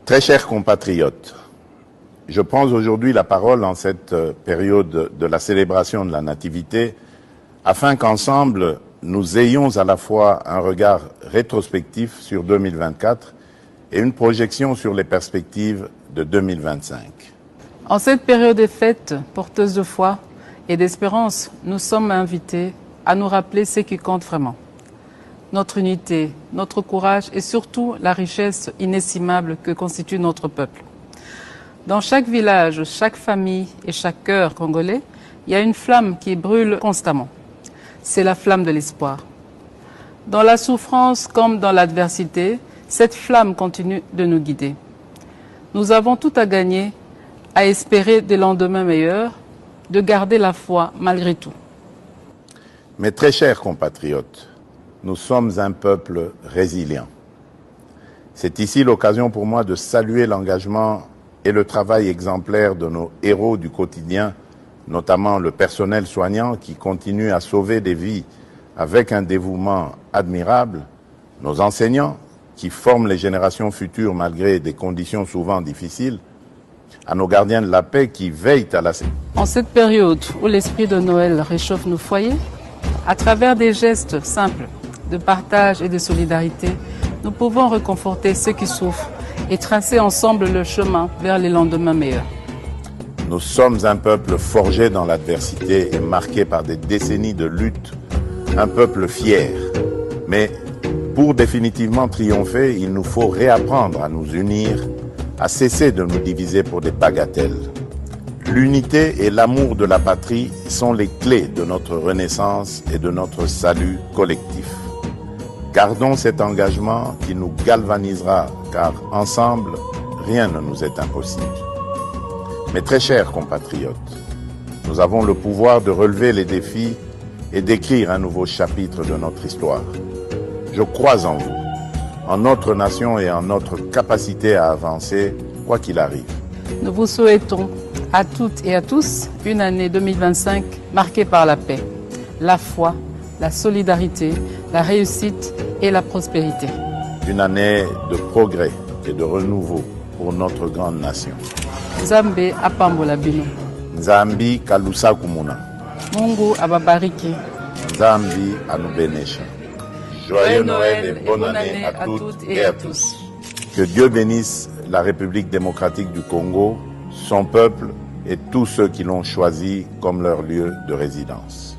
Très chers compatriotes, je prends aujourd'hui la parole en cette période de la célébration de la Nativité afin qu'ensemble nous ayons à la fois un regard rétrospectif sur 2024 et une projection sur les perspectives de 2025. En cette période de fête porteuse de foi et d'espérance, nous sommes invités à nous rappeler ce qui compte vraiment. Notre unité, notre courage et surtout la richesse inestimable que constitue notre peuple. Dans chaque village, chaque famille et chaque cœur congolais, il y a une flamme qui brûle constamment. C'est la flamme de l'espoir. Dans la souffrance comme dans l'adversité, cette flamme continue de nous guider. Nous avons tout à gagner, à espérer des lendemains meilleurs, de garder la foi malgré tout. Mes très chers compatriotes, nous sommes un peuple résilient. C'est ici l'occasion pour moi de saluer l'engagement et le travail exemplaire de nos héros du quotidien, notamment le personnel soignant qui continue à sauver des vies avec un dévouement admirable, nos enseignants qui forment les générations futures malgré des conditions souvent difficiles, à nos gardiens de la paix qui veillent à la sécurité. En cette période où l'esprit de Noël réchauffe nos foyers, à travers des gestes simples de partage et de solidarité, nous pouvons réconforter ceux qui souffrent et tracer ensemble le chemin vers les lendemains meilleurs. Nous sommes un peuple forgé dans l'adversité et marqué par des décennies de lutte, un peuple fier. Mais pour définitivement triompher, il nous faut réapprendre à nous unir, à cesser de nous diviser pour des bagatelles. L'unité et l'amour de la patrie sont les clés de notre renaissance et de notre salut collectif. Gardons cet engagement qui nous galvanisera, car ensemble, rien ne nous est impossible. Mes très chers compatriotes, nous avons le pouvoir de relever les défis et d'écrire un nouveau chapitre de notre histoire. Je crois en vous, en notre nation et en notre capacité à avancer, quoi qu'il arrive. Nous vous souhaitons à toutes et à tous une année 2025 marquée par la paix, la foi, la solidarité, la réussite et la prospérité. Une année de progrès et de renouveau pour notre grande nation. Nzambe apambola bino. Nzambi kalusa kumuna. Mungu ababariki. Nzambi anubenesha. Joyeux Noël et bonne année à toutes et à tous. Que Dieu bénisse la République démocratique du Congo, son peuple et tous ceux qui l'ont choisi comme leur lieu de résidence.